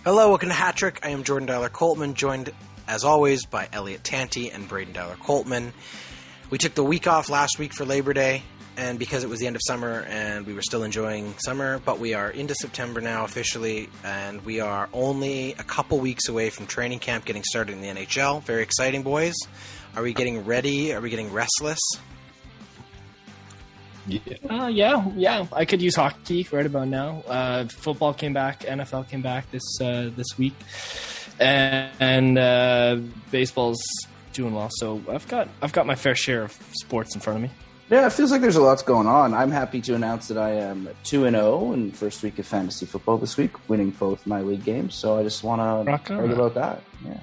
Hello, welcome to Hat Trick. I am Jordan Dyler-Coltman, joined as always by Elliot Tanti and Braden Dyler-Coltman. We took the week off last week for Labor Day, and because it was the end of summer and we were still enjoying summer, but we are into September now officially, and we are only a couple weeks away from training camp getting started in the NHL. Very exciting, boys. Are we getting ready? Are we getting restless? Yeah. I could use hockey right about now. Football came back, NFL came back this week, and baseball's doing well. So I've got my fair share of sports in front of me. Yeah, it feels like there's a lot going on. I'm happy to announce that I am 2-0 in the first week of fantasy football this week, winning both my league games. So I just want to write about that. Yeah.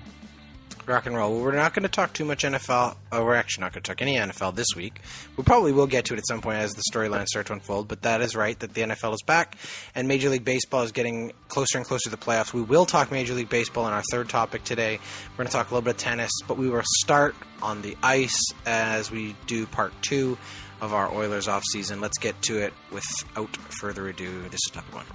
Rock and roll. Well, we're not going to talk too much NFL. We're actually not going to talk any NFL this week. We probably will get to it at some point as the storylines start to unfold, but that is right that the NFL is back and Major League Baseball is getting closer and closer to the playoffs. We will talk Major League Baseball in our third topic today. We're going to talk a little bit of tennis, but we will start on the ice as we do part 2 of our Oilers offseason. Let's get to it without further ado. This is topic 1.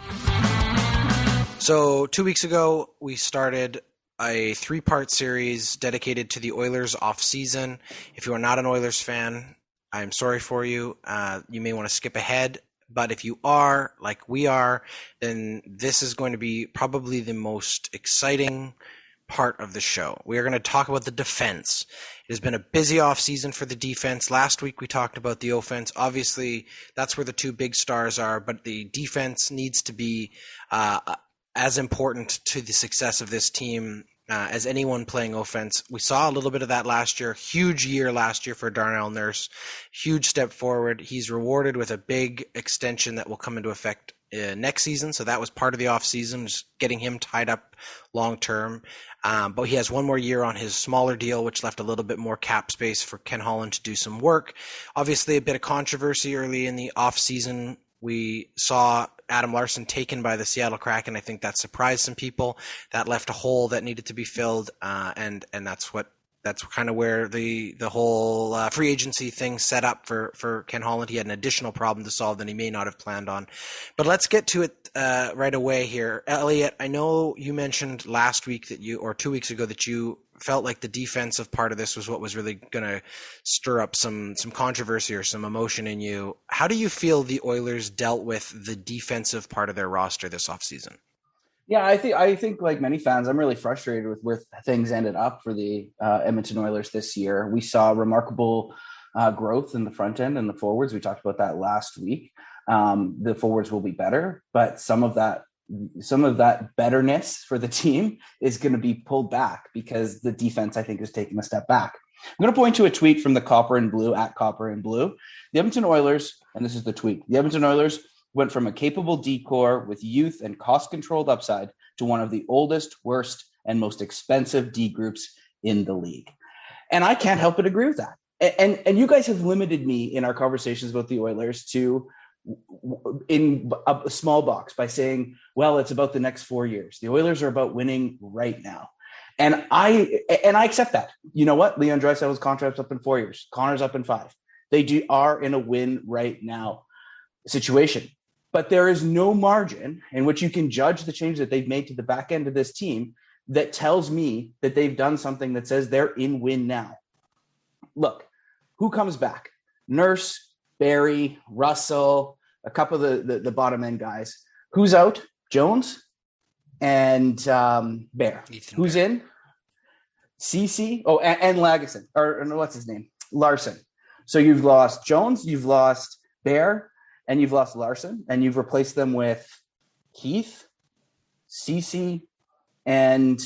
So 2 weeks ago, we started a 3-part series dedicated to the Oilers offseason. If you are not an Oilers fan, I'm sorry for you. You may want to skip ahead, but if you are, like we are, then this is going to be probably the most exciting part of the show. We are going to talk about the defense. It has been a busy offseason for the defense. Last week we talked about the offense. Obviously, that's where the two big stars are, but the defense needs to be as important to the success of this team as anyone playing offense. We saw a little bit of that last year. Huge year last year for Darnell Nurse. Huge step forward. He's rewarded with a big extension that will come into effect next season. So that was part of the offseason, just getting him tied up long term. But he has one more year on his smaller deal, which left a little bit more cap space for Ken Holland to do some work. Obviously, a bit of controversy early in the offseason. We saw Adam Larsson taken by the Seattle Kraken. I think that surprised some people. That left a hole that needed to be filled, and that's kind of where the whole free agency thing set up for Ken Holland. He had an additional problem to solve that he may not have planned on. But let's get to it right away here. Elliot, I know you mentioned last week or 2 weeks ago that you felt like the defensive part of this was what was really going to stir up some controversy or some emotion in you. How do you feel the Oilers dealt with the defensive part of their roster this offseason? Yeah, I think like many fans, I'm really frustrated with where things ended up for the Edmonton Oilers this year. We saw remarkable growth in the front end and the forwards. We talked about that last week. The forwards will be better, but some of that betterness for the team is going to be pulled back because the defense, I think, is taking a step back. I'm going to point to a tweet from the Copper and Blue at Copper and Blue. The Edmonton Oilers, and this is the tweet, the Edmonton Oilers went from a capable D-core with youth and cost-controlled upside to one of the oldest, worst, and most expensive D groups in the league. And I can't help but agree with that. And you guys have limited me in our conversations about the Oilers to in a small box by saying, well, it's about the next 4 years. The Oilers are about winning right now. And I accept that. You know what? Leon Draisaitl's contract's up in 4 years. Connor's up in 5. They are in a win right now situation. But there is no margin in which you can judge the change that they've made to the back end of this team that tells me that they've done something that says they're in win now. Look, who comes back? Nurse, Berry, Russell, a couple of the bottom end guys. Who's out? Jones and Bear. Who's in? CC. Oh, and Lagesson. Or what's his name? Larson. So you've lost Jones, you've lost Bear, and you've lost Larson, and you've replaced them with Keith, CC, and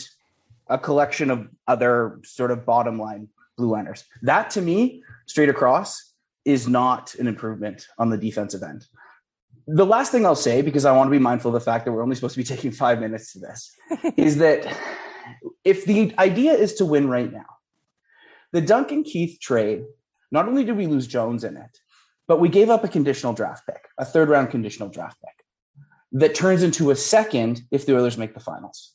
a collection of other sort of bottom line blue liners. That, to me, straight across, is not an improvement on the defensive end. The last thing I'll say, because I want to be mindful of the fact that we're only supposed to be taking 5 minutes to this, is that if the idea is to win right now, the Duncan Keith trade, not only did we lose Jones in it, but we gave up a conditional draft pick, a third-round conditional draft pick, that turns into a second if the Oilers make the finals.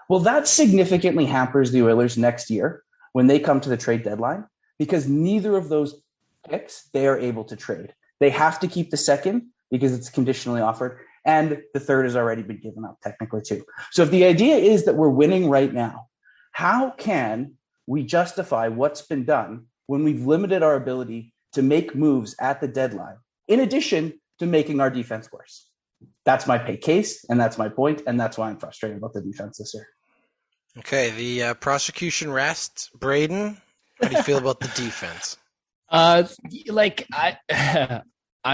Well, that significantly hampers the Oilers next year when they come to the trade deadline, because neither of those picks they are able to trade. They have to keep the second because it's conditionally offered, And the third has already been given up technically too. So if the idea is that we're winning right now, how can we justify what's been done when we've limited our ability to make moves at the deadline, in addition to making our defense worse? That's my case, and that's my point, and that's why I'm frustrated about the defense this year. Okay, the prosecution rests. Braden, how do you feel about the defense? I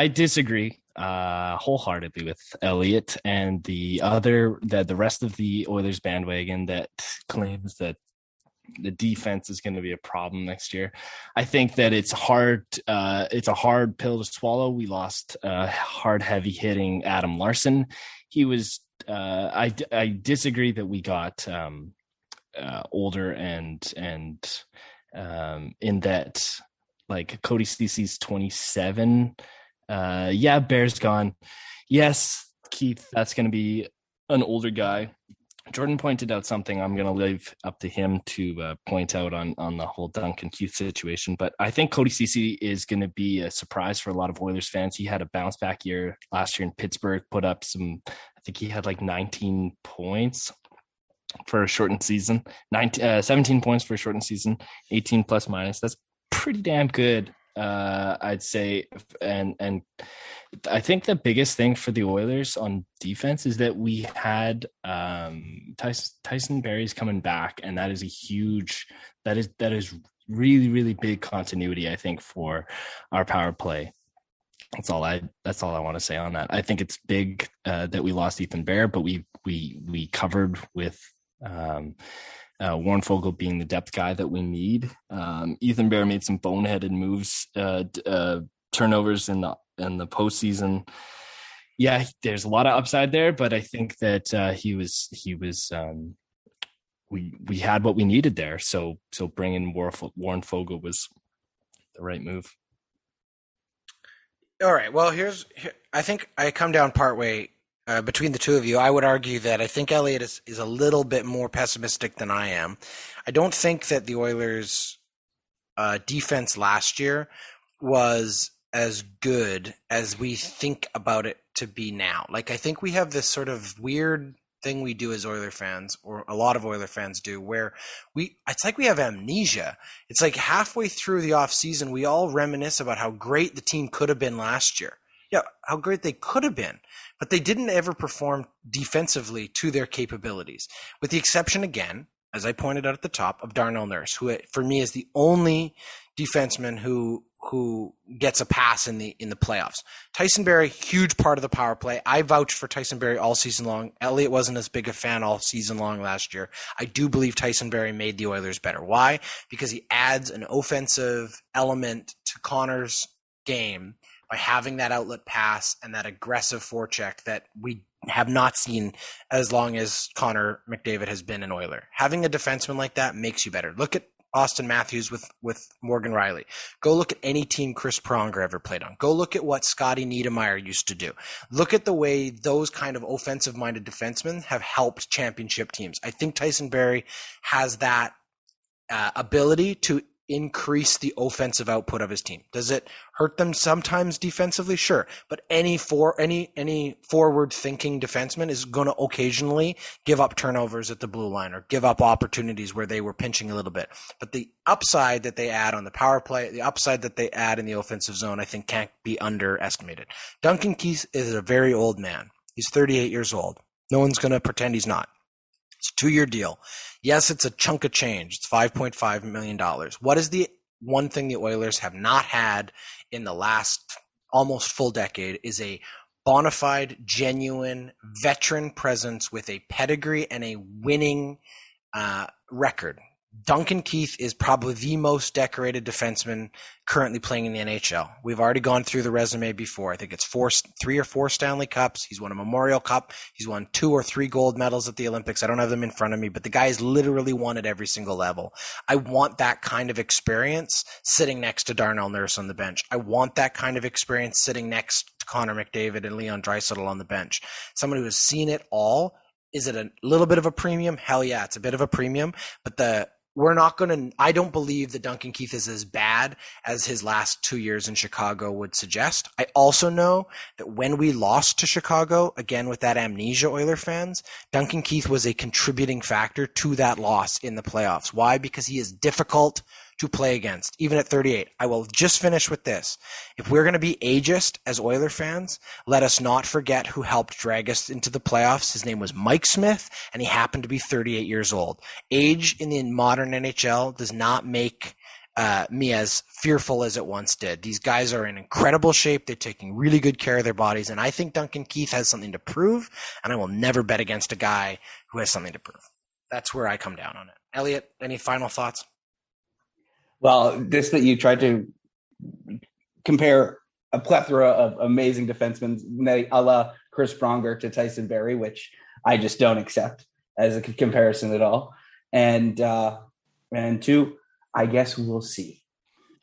disagree wholeheartedly with Elliot and the rest of the Oilers bandwagon that claims that the defense is going to be a problem next year. I think that it's hard. It's a hard pill to swallow. We lost hard, heavy hitting Adam Larson. He was. I disagree that we got older and in that, like, Cody Cece's 27. Bear's gone. Yes, Keith, that's going to be an older guy. Jordan pointed out something I'm going to leave up to him to point out on the whole Duncan Keith situation. But I think Cody Cece is going to be a surprise for a lot of Oilers fans. He had a bounce back year last year in Pittsburgh, put up I think he had like 19 points for a shortened season, 17 points for a shortened season, 18 plus minus. That's pretty damn good, I'd say. And I think the biggest thing for the Oilers on defense is that we had Tyson Berry's coming back, and that is that is really, really big continuity, I think, for our power play. That's all I want to say on that. I think it's big that we lost Ethan Bear, but we covered with Warren Fogle being the depth guy that we need. Ethan Bear made some boneheaded moves, turnovers in the postseason. Yeah, there's a lot of upside there, but I think that we had what we needed there. So bringing Warren Fogle was the right move. All right. Well, I think I come down partway between the two of you. I would argue that I think Elliot is a little bit more pessimistic than I am. I don't think that the Oilers' defense last year was as good as we think about it to be now. Like, I think we have this sort of weird thing we do as Oiler fans, or a lot of Oiler fans do, where it's like we have amnesia. It's like halfway through the offseason, we all reminisce about how great the team could have been last year. Yeah, how great they could have been, but they didn't ever perform defensively to their capabilities, with the exception, again, as I pointed out at the top, of Darnell Nurse, who for me is the only defenseman who gets a pass in the playoffs. Tyson Berry, huge part of the power play. I vouched for Tyson Berry all season long. Elliot wasn't as big a fan all season long last year. I do believe Tyson Berry made the Oilers better. Why? Because he adds an offensive element to Connor's game by having that outlet pass and that aggressive forecheck that we have not seen as long as Connor McDavid has been an Oiler. Having a defenseman like that makes you better. Look at Austin Matthews with Morgan Riley. Go look at any team Chris Pronger ever played on. Go look at what Scotty Niedermayer used to do. Look at the way those kind of offensive-minded defensemen have helped championship teams. I think Tyson Berry has that ability to increase the offensive output of his team. Does it hurt them sometimes defensively? Sure. But any forward-thinking defenseman is going to occasionally give up turnovers at the blue line or give up opportunities where they were pinching a little bit. But the upside that they add on the power play, the upside that they add in the offensive zone, I think can't be underestimated. Duncan Keith is a very old man. He's 38 years old. No one's going to pretend he's not. It's a 2-year deal. Yes, it's a chunk of change. It's $5.5 million. What is the one thing the Oilers have not had in the last almost full decade is a bona fide, genuine, veteran presence with a pedigree and a winning record. Duncan Keith is probably the most decorated defenseman currently playing in the NHL. We've already gone through the resume before. I think it's 3 or 4 Stanley Cups. He's won a Memorial Cup. He's won 2 or 3 gold medals at the Olympics. I don't have them in front of me, but the guy has literally won at every single level. I want that kind of experience sitting next to Darnell Nurse on the bench. I want that kind of experience sitting next to Connor McDavid and Leon Draisaitl on the bench. Someone who has seen it all. Is it a little bit of a premium? Hell yeah, it's a bit of a premium, but I don't believe that Duncan Keith is as bad as his last 2 years in Chicago would suggest. I also know that when we lost to Chicago, again with that amnesia, Oiler fans, Duncan Keith was a contributing factor to that loss in the playoffs. Why? Because he is difficult to play against, even at 38. I will just finish with this. If we're going to be ageist as Oiler fans, let us not forget who helped drag us into the playoffs. His name was Mike Smith, and he happened to be 38 years old. Age in the modern NHL does not make me as fearful as it once did. These guys are in incredible shape. They're taking really good care of their bodies, and I think Duncan Keith has something to prove, and I will never bet against a guy who has something to prove. That's where I come down on it. Elliot, any final thoughts? Well, this that you tried to compare a plethora of amazing defensemen, a la Chris Pronger to Tyson Berry, which I just don't accept as a comparison at all. And two, I guess we'll see.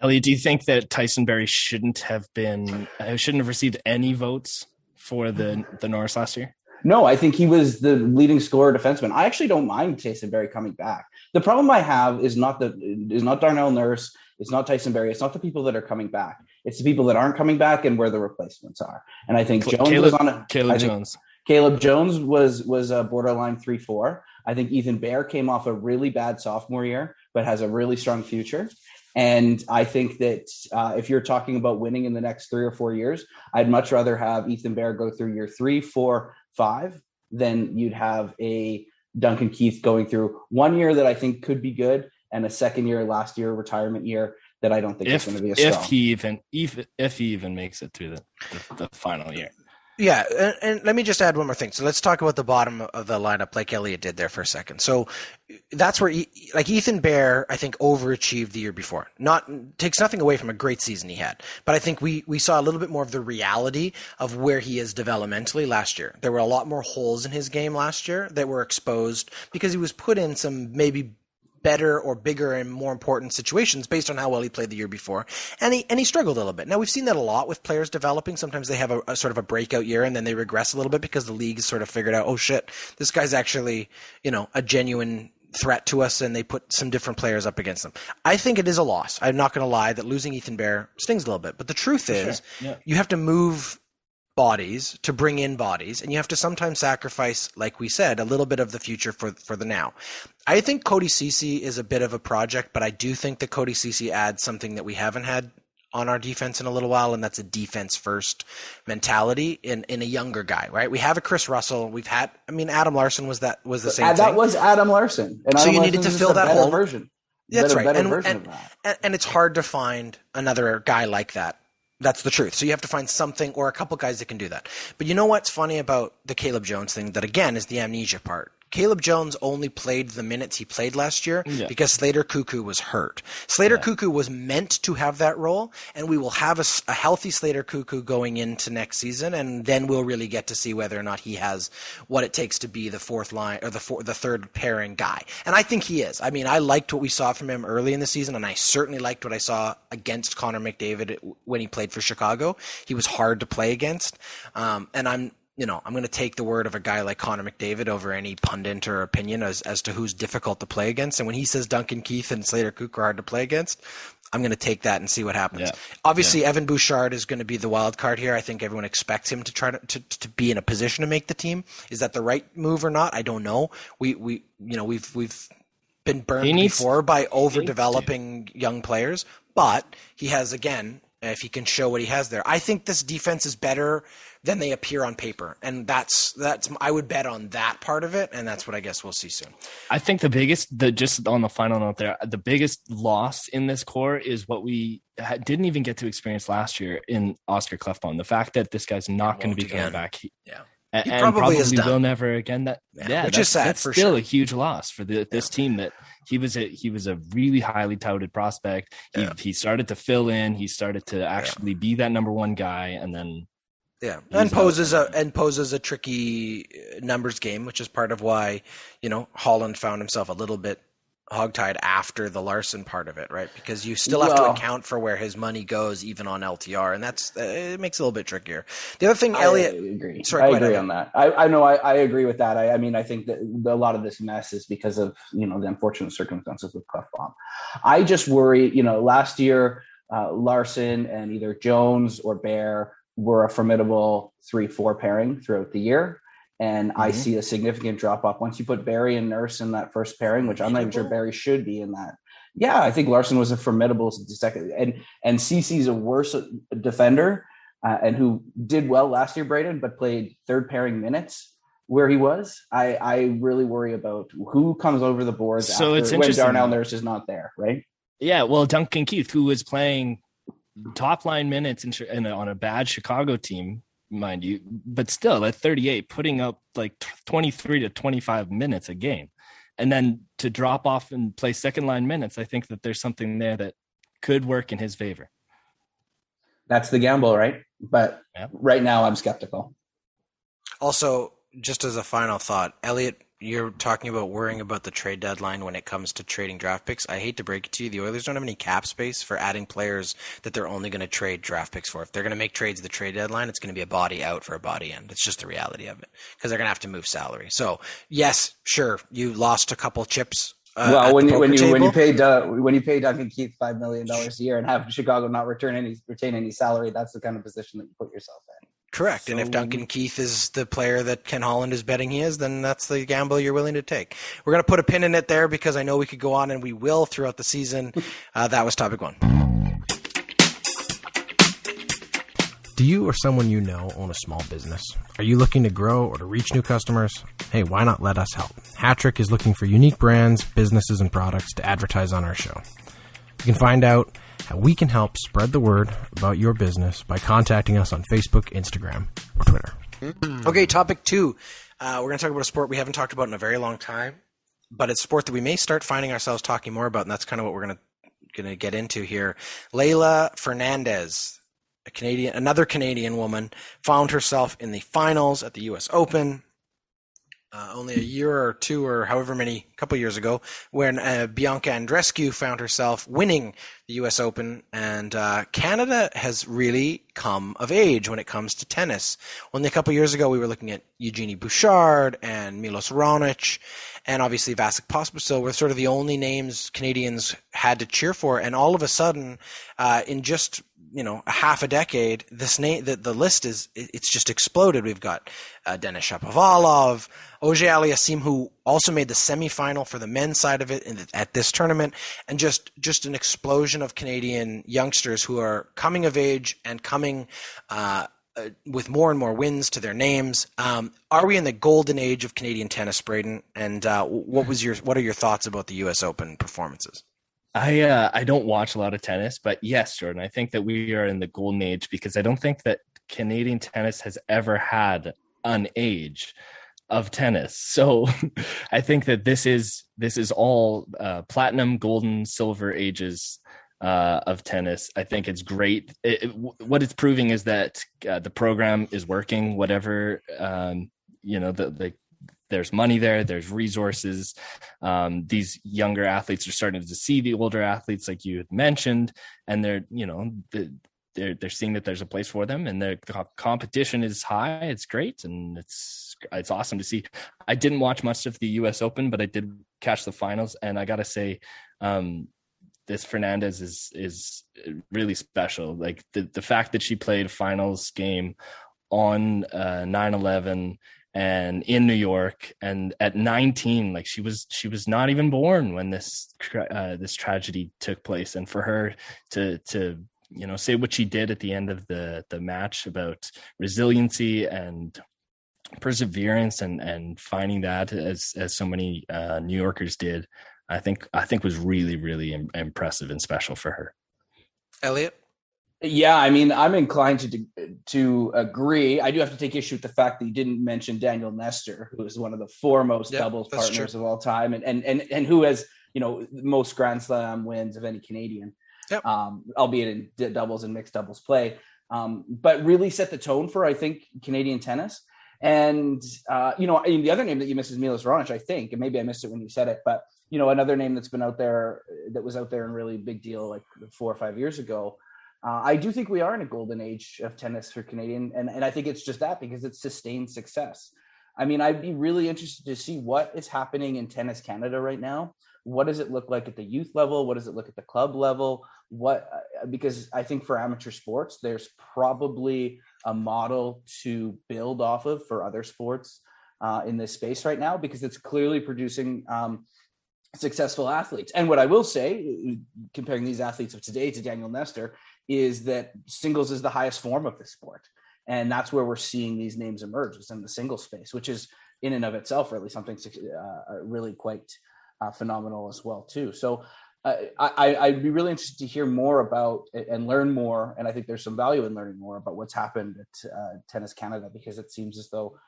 Elliot, do you think that Tyson Berry shouldn't have received any votes for the Norris last year? No, I think he was the leading scorer defenseman. I actually don't mind Tyson Berry coming back. The problem I have is not Darnell Nurse, it's not Tyson Berry, it's not the people that are coming back. It's the people that aren't coming back and where the replacements are. And I think Caleb Jones was a borderline 3-4. I think Ethan Bear came off a really bad sophomore year, but has a really strong future. And I think that if you're talking about winning in the next 3 or 4 years, I'd much rather have Ethan Bear go through year 3, 4, 5 than you'd have a Duncan Keith going through 1 year that I think could be good and a second year, last year, retirement year that I don't think is going to be as strong. If he even makes it through the final year. Yeah, and let me just add one more thing. So let's talk about the bottom of the lineup like Elliot did there for a second. So that's where, Ethan Bear, I think, overachieved the year before. Takes nothing away from a great season he had. But I think we saw a little bit more of the reality of where he is developmentally last year. There were a lot more holes in his game last year that were exposed because he was put in some maybe better or bigger and more important situations based on how well he played the year before. And he struggled a little bit. Now, we've seen that a lot with players developing. Sometimes they have a sort of a breakout year and then they regress a little bit because the league has sort of figured out, oh shit, this guy's actually, a genuine threat to us, and they put some different players up against them. I think it is a loss. I'm not going to lie that losing Ethan Bear stings a little bit. But the truth is, You have to move bodies to bring in bodies, and you have to sometimes sacrifice, like we said, a little bit of the future for the now. I think Cody Ceci is a bit of a project, but I do think that Cody Ceci adds something that we haven't had on our defense in a little while, and that's a defense first mentality in a younger guy, right? We have a Chris Russell. Adam Larson was the same thing. That was Adam Larson. And so you needed to fill that whole version. That's right. And it's hard to find another guy like that. That's the truth. So you have to find something or a couple guys that can do that. But you know what's funny about the Caleb Jones thing? That, again, is the amnesia part. Caleb Jones only played the minutes he played last year because Slater Cuckoo was hurt. Slater Cuckoo was meant to have that role, and we will have a healthy Slater Cuckoo going into next season, and then we'll really get to see whether or not he has what it takes to be the fourth line or the third pairing guy. And I think he is. I liked what we saw from him early in the season, and I certainly liked what I saw against Connor McDavid when he played for Chicago. He was hard to play against, and I'm going to take the word of a guy like Connor McDavid over any pundit or opinion as to who's difficult to play against. And when he says Duncan Keith and Slater Koch are hard to play against, I'm going to take that and see what happens. Yeah. Obviously, Evan Bouchard is going to be the wild card here. I think everyone expects him to try to be in a position to make the team. Is that the right move or not? I don't know. We've been burned before by overdeveloping young players, but he has, again, if he can show what he has there. I think this defense is better than they appear on paper, and that's I would bet on that part of it, and that's what I guess we'll see soon. I think just on the final note there, the biggest loss in this core is what we didn't even get to experience last year in Oscar Klefbom. The fact that this guy's not going to be coming back. He probably will never again. Which is sad. That's for still sure. a huge loss for this team. That he was a really highly touted prospect. He started to fill in. He started to actually be that number one guy, and then and poses a tricky numbers game, which is part of why Holland found himself a little bit hogtied after the Larson part of it, right? Because you still have to account for where his money goes, even on LTR, and that's it makes it a little bit trickier. The other thing, Elliot, I agree. Sorry, I agree on that. I know. I agree with that. I mean, I think that a lot of this mess is because of the unfortunate circumstances with Clefbaum. I just worry. Last year, Larson and either Jones or Bear were a formidable 3-4 pairing throughout the year. And I see a significant drop off once you put Berry and Nurse in that first pairing, which I'm not even sure Berry should be in that. Yeah, I think Larson was a formidable second, and CC's a worse defender, and who did well last year, Braden, but played third pairing minutes where he was. I really worry about who comes over the boards so after it's when interesting. Darnell Nurse is not there, right? Yeah, well, Duncan Keith, who was playing top line minutes on a bad Chicago team, mind you, but still at 38, putting up like 23 to 25 minutes a game. And then to drop off and play second line minutes, I think that there's something there that could work in his favor. That's the gamble, right? But right now I'm skeptical. Also, just as a final thought, Elliot, you're talking about worrying about the trade deadline when it comes to trading draft picks. I hate to break it to you. The Oilers don't have any cap space for adding players that they're only going to trade draft picks for. If they're going to make trades at the trade deadline, it's going to be a body out for a body in. It's just the reality of it because they're going to have to move salary. So, yes, sure, you lost a couple chips. When you pay Duncan Keith $5 million a year and have Chicago not retain any salary, that's the kind of position that you put yourself in. Correct. So, and if Duncan Keith is the player that Ken Holland is betting he is, then that's the gamble you're willing to take. We're going to put a pin in it there because I know we could go on, and we will throughout the season. That was topic one. Do you or someone you know own a small business? Are you looking to grow or to reach new customers? Hey, why not let us help? Hattrick is looking for unique brands, businesses, and products to advertise on our show. You can find out how we can help spread the word about your business by contacting us on Facebook, Instagram, or Twitter. Okay, topic two. We're going to talk about a sport we haven't talked about in a very long time, but it's a sport that we may start finding ourselves talking more about, and that's kind of what we're going to get into here. Layla Fernandez, another Canadian woman, found herself in the finals at the U.S. Open. Only a year or two or however many, couple years ago, when Bianca Andreescu found herself winning the U.S. Open, and Canada has really come of age when it comes to tennis. Only a couple years ago, we were looking at Eugenie Bouchard and Milos Raonic, and obviously Vasek Pospisil were sort of the only names Canadians had to cheer for, and all of a sudden, in just a half a decade, the list it's just exploded. We've got Denis Shapovalov, Auger Aliassime, who also made the semifinal for the men's side of it at this tournament, and just an explosion of Canadian youngsters who are coming of age and coming with more and more wins to their names. Are we in the golden age of Canadian tennis, Braden? And what are your thoughts about the U.S. Open performances? I don't watch a lot of tennis, but yes, Jordan, I think that we are in the golden age because I don't think that Canadian tennis has ever had an age of tennis. So I think that this is all platinum, golden, silver ages of tennis. I think it's great. What it's proving is that the program is working, whatever, there's money there, there's resources. These younger athletes are starting to see the older athletes, like you had mentioned, and they're seeing that there's a place for them, and the competition is high. It's great, and it's awesome to see. I didn't watch much of the U.S. Open, but I did catch the finals, and I gotta say, this Fernandez is really special. Like the fact that she played a finals game on 9/11 and in New York, and at 19, like she was not even born when this tragedy took place. And for her to say what she did at the end of the match about resiliency and perseverance and finding that as so many New Yorkers did, I think was really, really impressive and special for her. Elliot? Yeah, I mean, I'm inclined to agree. I do have to take issue with the fact that you didn't mention Daniel Nestor, who is one of the foremost doubles partners of all time, and who has most Grand Slam wins of any Canadian, albeit in doubles and mixed doubles play, but really set the tone for, I think, Canadian tennis. And the other name that you missed is Milos Raonic, I think, and maybe I missed it when you said it, but another name that's been out there, that was out there and really big deal like 4 or 5 years ago. I do think we are in a golden age of tennis for Canadian, and I think it's just that because it's sustained success. I mean, I'd be really interested to see what is happening in Tennis Canada right now. What does it look like at the youth level? What does it look at the club level? Because I think for amateur sports, there's probably a model to build off of for other sports in this space right now, because it's clearly producing successful athletes. And what I will say, comparing these athletes of today to Daniel Nestor, is that singles is the highest form of the sport. And that's where we're seeing these names emerge, is in the single space, which is in and of itself really something really quite phenomenal as well too. So I'd be really interested to hear more about and learn more. And I think there's some value in learning more about what's happened at Tennis Canada, because it seems as though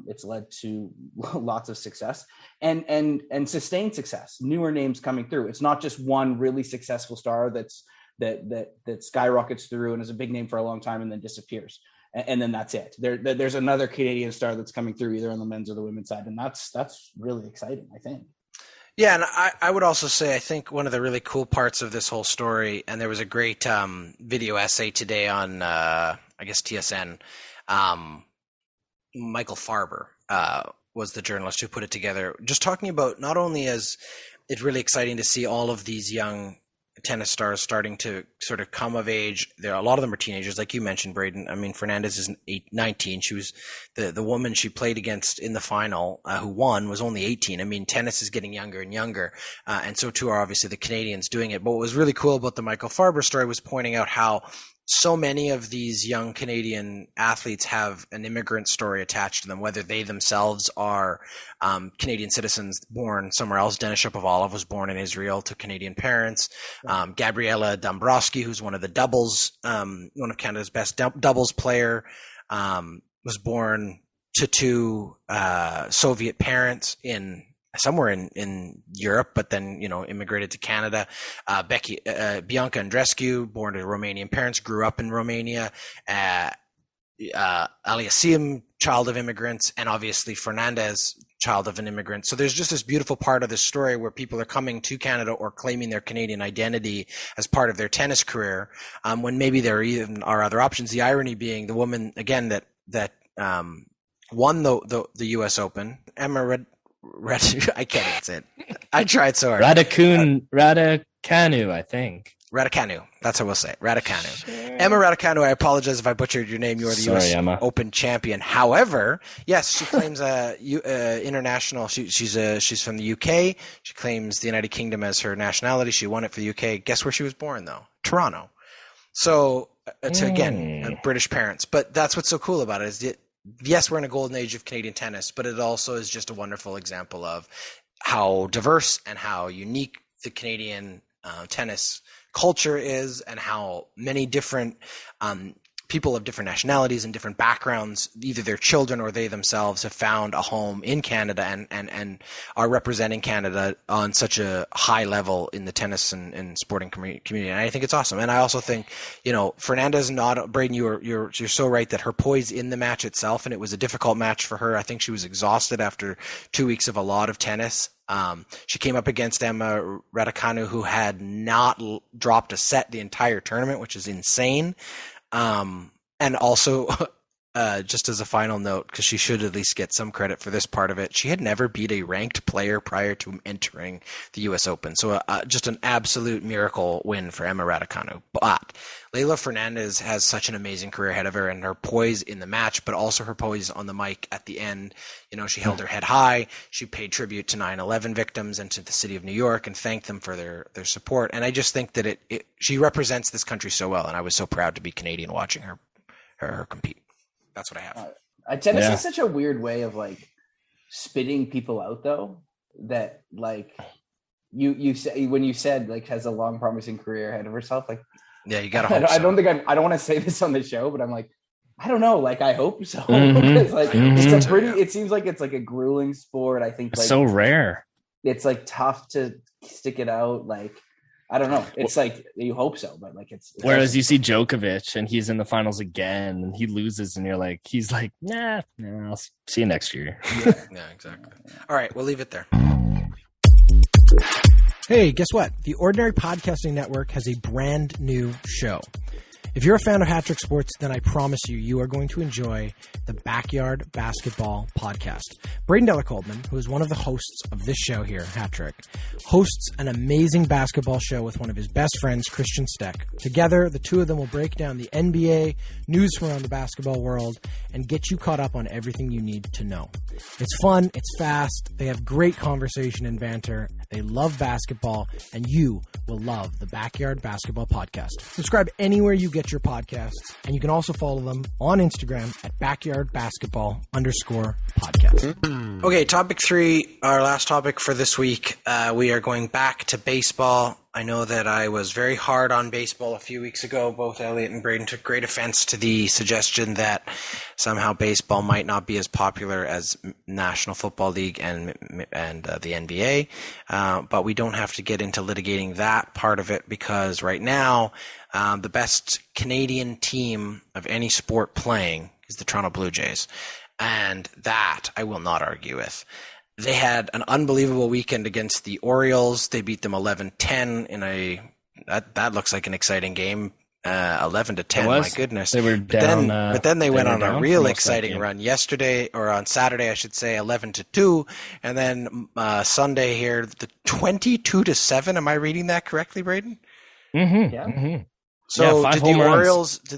it's led to lots of success and sustained success, newer names coming through. It's not just one really successful star that skyrockets through and is a big name for a long time and then disappears. And then that's it. There's another Canadian star that's coming through either on the men's or the women's side. And that's really exciting, I think. Yeah, and I would also say I think one of the really cool parts of this whole story, and there was a great video essay today on, I guess, TSN. Michael Farber was the journalist who put it together, just talking about not only is it really exciting to see all of these young tennis stars starting to sort of come of age. A lot of them are teenagers, like you mentioned, Braden. I mean, Fernandez is 19. She was the woman she played against in the final who won was only 18. I mean, tennis is getting younger and younger, and so too are obviously the Canadians doing it. But what was really cool about the Michael Farber story was pointing out how so many of these young Canadian athletes have an immigrant story attached to them, whether they themselves are Canadian citizens born somewhere else. Denis Shapovalov was born in Israel to Canadian parents. Gabriela Dombrowski, who's one of the doubles, one of Canada's best doubles player, was born to two Soviet parents somewhere in Europe, but then, immigrated to Canada. Bianca Andreescu, born to Romanian parents, grew up in Romania. Aliassime, child of immigrants, and obviously Fernandez, child of an immigrant. So there's just this beautiful part of this story where people are coming to Canada or claiming their Canadian identity as part of their tennis career, when maybe there even are other options. The irony being the woman, again, that won the U.S. Open, Emma I can't even say it. I tried so hard. Raducanu, I think. Raducanu. That's how we'll say it. Raducanu. Sure. Emma Raducanu, I apologize if I butchered your name. You are the U.S. Open champion. However, yes, she claims international. She's from the U.K. She claims the United Kingdom as her nationality. She won it for the U.K. Guess where she was born, though? Toronto. So, again, British parents. But that's what's so cool about it is yes, we're in a golden age of Canadian tennis, but it also is just a wonderful example of how diverse and how unique the Canadian tennis culture is, and how many different people of different nationalities and different backgrounds, either their children or they themselves, have found a home in Canada and are representing Canada on such a high level in the tennis and sporting community. And I think it's awesome. And I also think, Fernandez, Braden, you're so right that her poise in the match itself, and it was a difficult match for her. I think she was exhausted after 2 weeks of a lot of tennis. She came up against Emma Raducanu, who had not dropped a set the entire tournament, which is insane. And also, just as a final note, because she should at least get some credit for this part of it, she had never beat a ranked player prior to entering the U.S. Open. So just an absolute miracle win for Emma Raducanu. But Layla Fernandez has such an amazing career ahead of her, and her poise in the match, but also her poise on the mic at the end. She held her head high. She paid tribute to 9/11 victims and to the city of New York and thanked them for their support. And I just think that she represents this country so well, and I was so proud to be Canadian watching her compete. That's what I have. Tennis is such a weird way of spitting people out, though, that you say, when you said has a long promising career ahead of herself, yeah, you gotta hope so. I don't want to say this on the show, but I'm I don't know, I hope so. Because it's a pretty, it seems like it's a grueling sport. I think so rare. It's tough to stick it out. I don't know. It's you hope so, but it's whereas you see Djokovic and he's in the finals again and he loses and you're he's nah, I'll see you next year. Yeah, exactly. All right, we'll leave it there. Hey, guess what? The Ordinary Podcasting Network has a brand new show. If you're a fan of Hat Trick Sports, then I promise you are going to enjoy the Backyard Basketball Podcast. Braden Delacoldman, who is one of the hosts of this show here, Hat Trick, hosts an amazing basketball show with one of his best friends, Christian Steck. Together, the two of them will break down the NBA, news from around the basketball world, and get you caught up on everything you need to know. It's fun, it's fast, they have great conversation and banter, they love basketball, and you will love the Backyard Basketball Podcast. Subscribe anywhere you get your podcasts, and you can also follow them on Instagram at backyardbasketball_podcast. Okay, topic 3, our last topic for this week. We are going back to baseball. I know that I was very hard on baseball a few weeks ago. Both Elliot and Braden took great offense to the suggestion that somehow baseball might not be as popular as National Football League and the NBA. But we don't have to get into litigating that part of it, because right now the best Canadian team of any sport playing is the Toronto Blue Jays. And that I will not argue with. They had an unbelievable weekend against the Orioles. They beat them 11-10 in that looks like an exciting game. 11-10, my goodness. They were down. But then they went on a real exciting run yesterday, or on Saturday, I should say, 11-2, and then Sunday here, the 22-7. Am I reading that correctly, Braden? Mm-hmm. Yeah. Mm-hmm. So yeah, did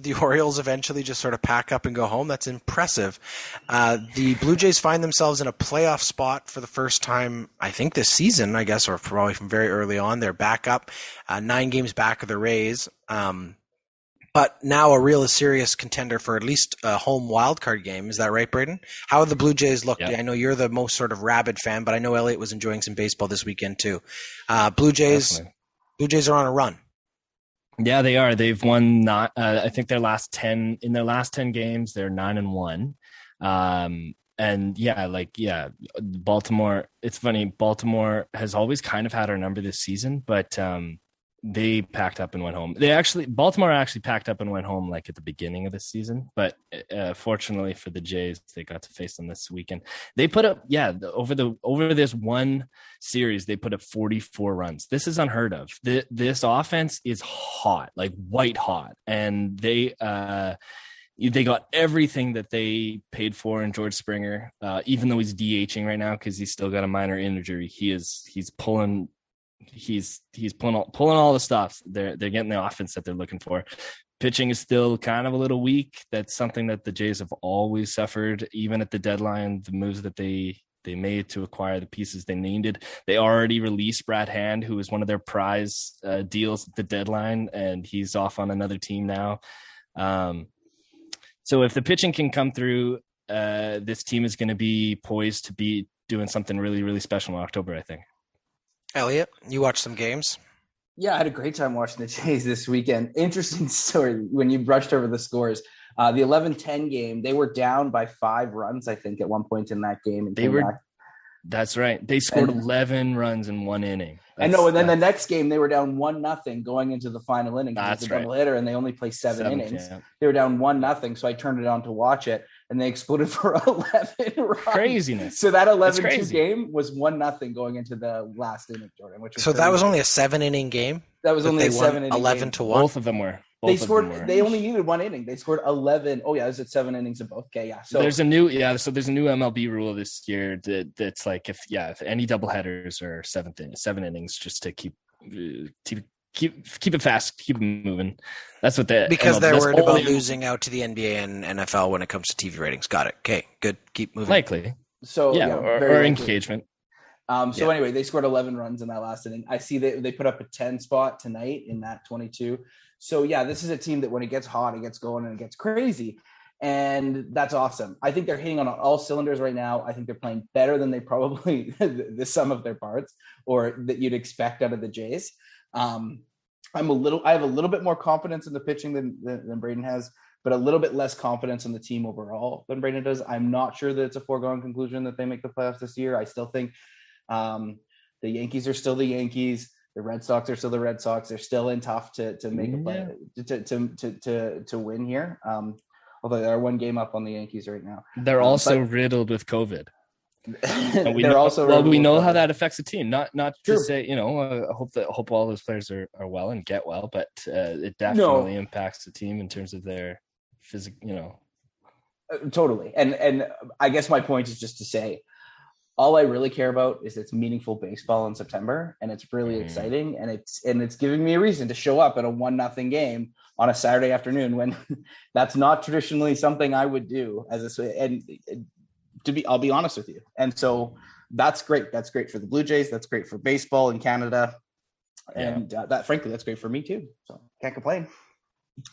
the Orioles eventually just sort of pack up and go home? That's impressive. The Blue Jays find themselves in a playoff spot for the first time, I think, this season, I guess, or probably from very early on. They're back up, 9 games back of the Rays. But now a real serious contender for at least a home wildcard game. Is that right, Braden? How have the Blue Jays looked? Yeah. I know you're the most sort of rabid fan, but I know Elliot was enjoying some baseball this weekend too. Blue Jays are on a run. Yeah, they are. They've won I think their last 10 games, they're 9-1. Baltimore, it's funny. Baltimore has always kind of had our number this season, but they packed up and went home. Baltimore actually packed up and went home like at the beginning of the season, but fortunately for the Jays, they got to face them this weekend. They put up, over this one series, they put up 44 runs. This is unheard of. This offense is hot, like white hot, and they got everything that they paid for in George Springer, even though he's DHing right now because he's still got a minor injury. He's pulling all the stops. They're getting the offense that they're looking for. Pitching is still kind of a little weak. That's something that the Jays have always suffered, even at the deadline. The moves that they made to acquire the pieces they needed. They already released Brad Hand, who was one of their prize deals at the deadline, and he's off on another team now. So if the pitching can come through, this team is going to be poised to be doing something really, really special in October, I think. Elliot, you watched some games? Yeah, I had a great time watching the Jays this weekend. Interesting story when you brushed over the scores. The 11-10 game, they were down by 5 runs, I think, at one point in that game. And that's right. They scored 11 runs in 1 inning. I know, and then the next game, they were down 1-0 going into the final inning. That's right. Doubleheader, and they only play 7 innings. Yeah. They were down 1-0, so I turned it on to watch it, and they exploded for 11 runs. Craziness. So that 11-2 game was 1-0 going into the last inning, Jordan. That was only a 7-inning game? That was only a 7-inning 11-1? Both of them were. They only needed 1 inning. They scored 11. Oh yeah, it was at 7 innings of both. Okay, yeah. So there's a new MLB rule this year that's like if any doubleheaders are 7 innings, just to keep it fast, keep it moving. That's what because they're worried about losing out to the NBA and NFL when it comes to TV ratings. Got it. Okay, good. Keep moving. Likely. So or engagement. Anyway, they scored 11 runs in that last inning. I see they put up a 10 spot tonight in that 22. So yeah, this is a team that when it gets hot, it gets going and it gets crazy. And that's awesome. I think they're hitting on all cylinders right now. I think they're playing better than they probably the sum of their parts or that you'd expect out of the Jays. I have a little bit more confidence in the pitching than Braden has, but a little bit less confidence in the team overall than Braden does. I'm not sure that it's a foregone conclusion that they make the playoffs this year. I still think the Yankees are still the Yankees. The Red Sox are still the Red Sox. They're still in tough to make a play to win here. Although they're 1 game up on the Yankees right now. They're also riddled with COVID. We know how that affects the team. Not to say, hope all those players are well and get well, but it definitely impacts the team in terms of their physical. Totally. And I guess my point is just to say, all I really care about is it's meaningful baseball in September, and it's really exciting, and it's giving me a reason to show up at a 1-0 game on a Saturday afternoon when that's not traditionally something I would do I'll be honest with you. And so that's great. That's great for the Blue Jays. That's great for baseball in Canada. And frankly, that's great for me too. So can't complain.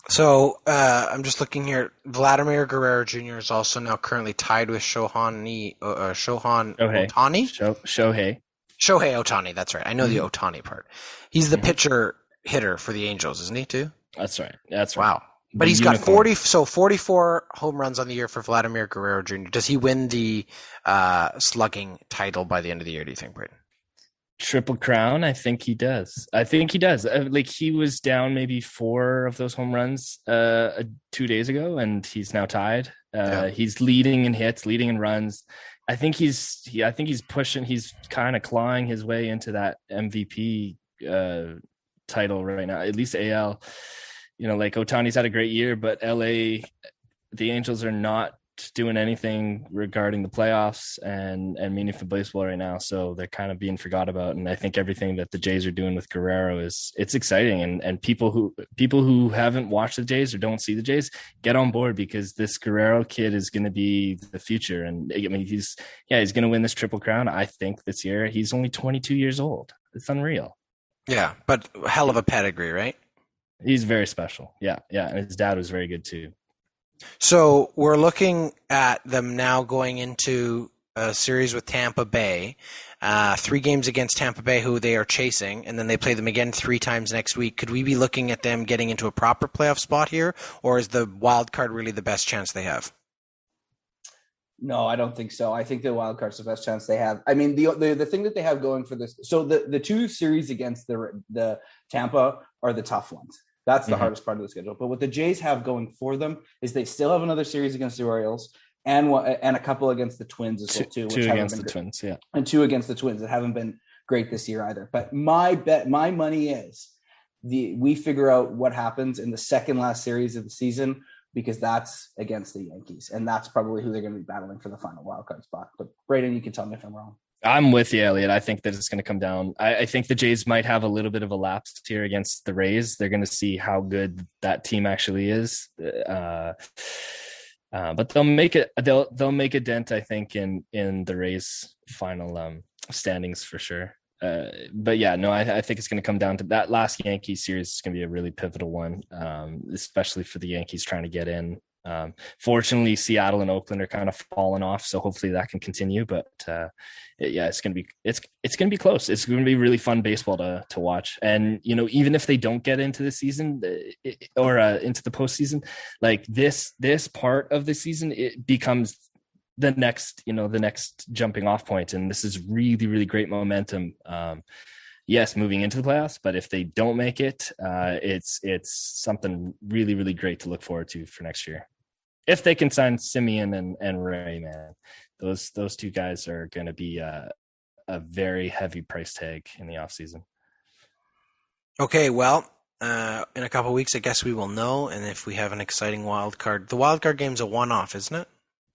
So I'm just looking here. Vladimir Guerrero Jr. is also now currently tied with Shohei Ohtani. That's right. I know the Ohtani part. He's the pitcher hitter for the Angels, isn't he too? That's right. Wow. But he's got 44 home runs on the year for Vladimir Guerrero Jr. Does he win the slugging title by the end of the year, do you think, Braden? Triple Crown? I think he does. He was down maybe 4 of those home runs 2 days ago, and he's now tied. He's leading in hits, leading in runs. I think he's pushing. He's kind of clawing his way into that MVP title right now, at least AL. Ohtani's had a great year, but LA, the Angels are not doing anything regarding the playoffs and meaningful baseball right now. So they're kind of being forgot about. And I think everything that the Jays are doing with Guerrero it's exciting. And people who haven't watched the Jays or don't see the Jays, get on board, because this Guerrero kid is going to be the future. And I mean, he's going to win this Triple Crown. I think this year. He's only 22 years old. It's unreal. Yeah. But hell of a pedigree, right? He's very special. Yeah. And his dad was very good too. So we're looking at them now going into a series with Tampa Bay, 3 games against Tampa Bay, who they are chasing, and then they play them again 3 times next week. Could we be looking at them getting into a proper playoff spot here, or is the wild card really the best chance they have? No, I don't think so. I think the wild card's the best chance they have. I mean, the thing that they have going for this, so the 2 series against the Tampa are the tough ones. That's the hardest part of the schedule. But what the Jays have going for them is they still have another series against the Orioles and a couple against the Twins as well too. Two against the Twins, yeah, and 2 against the Twins that haven't been great this year either. But my money is we figure out what happens in the second last series of the season, because that's against the Yankees, and that's probably who they're going to be battling for the final wild card spot. But Braden, you can tell me if I'm wrong. I'm with you, Elliot. I think that it's going to come down. I think the Jays might have a little bit of a lapse here against the Rays. They're going to see how good that team actually is. But they'll make it. They'll make a dent, I think, in the Rays' final standings for sure. But yeah, no, I think it's going to come down to that last Yankees series. Is going to be a really pivotal one, especially for the Yankees trying to get in. Fortunately, Seattle and Oakland are kind of falling off, so hopefully that can continue. But it's going to be close. It's going to be really fun baseball to watch. And even if they don't get into the season or into the postseason, like this part of the season, it becomes the next jumping off point. And this is really, really great momentum. Yes, moving into the playoffs, but if they don't make it, it's something really, really great to look forward to for next year. If they can sign Simeon and Ray, man, those 2 guys are going to be a very heavy price tag in the offseason. Okay, well, in a couple of weeks, I guess we will know, and if we have an exciting wild card. The wild card game's a one-off, isn't it?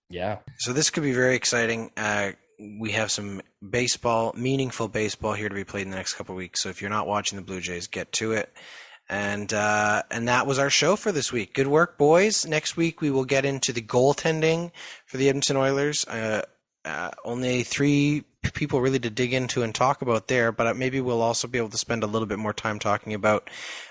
Yeah. So this could be very exciting. We have some meaningful baseball here to be played in the next couple of weeks. So if you're not watching the Blue Jays, get to it. And that was our show for this week. Good work, boys. Next week we will get into the goaltending for the Edmonton Oilers. Only 3 people really to dig into and talk about there, but maybe we'll also be able to spend a little bit more time talking about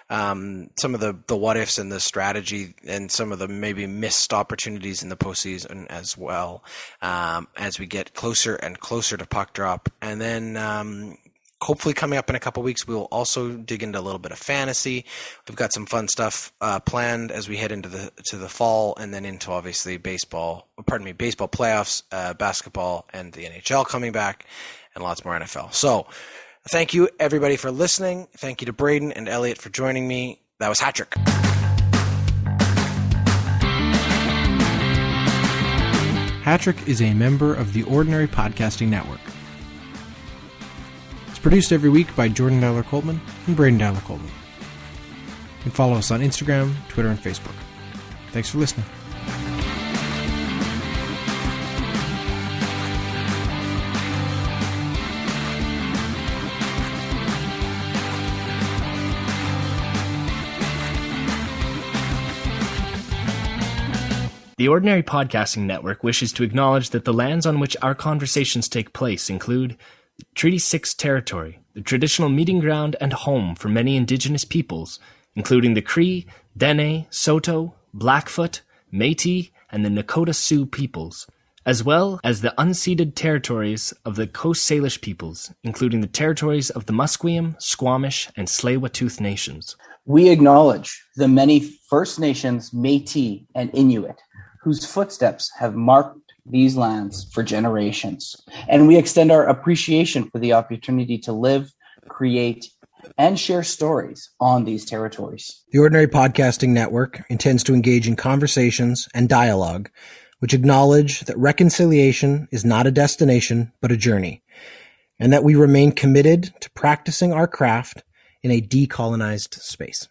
some of the what ifs and the strategy and some of the maybe missed opportunities in the postseason as well, as we get closer and closer to puck drop. And then hopefully coming up in a couple of weeks, we'll also dig into a little bit of fantasy. We've got some fun stuff planned as we head into the fall, and then into obviously baseball playoffs, basketball, and the NHL coming back, and lots more NFL. So thank you everybody for listening. Thank you to Braden and Elliot for joining me. That was Hat-Trick. Hattrick is a member of the Ordinary Podcasting Network. It's produced every week by Jordan Dyler-Coltman and Braden Dyler-Coltman. You can follow us on Instagram, Twitter, and Facebook. Thanks for listening. The Ordinary Podcasting Network wishes to acknowledge that the lands on which our conversations take place include Treaty 6 territory, the traditional meeting ground and home for many Indigenous peoples, including the Cree, Dene, Saulteaux, Blackfoot, Métis, and the Nakota Sioux peoples, as well as the unceded territories of the Coast Salish peoples, including the territories of the Musqueam, Squamish, and Tsleil-Waututh nations. We acknowledge the many First Nations, Métis, and Inuit whose footsteps have marked these lands for generations. And we extend our appreciation for the opportunity to live, create, and share stories on these territories. The Ordinary Podcasting Network intends to engage in conversations and dialogue which acknowledge that reconciliation is not a destination, but a journey, and that we remain committed to practicing our craft in a decolonized space.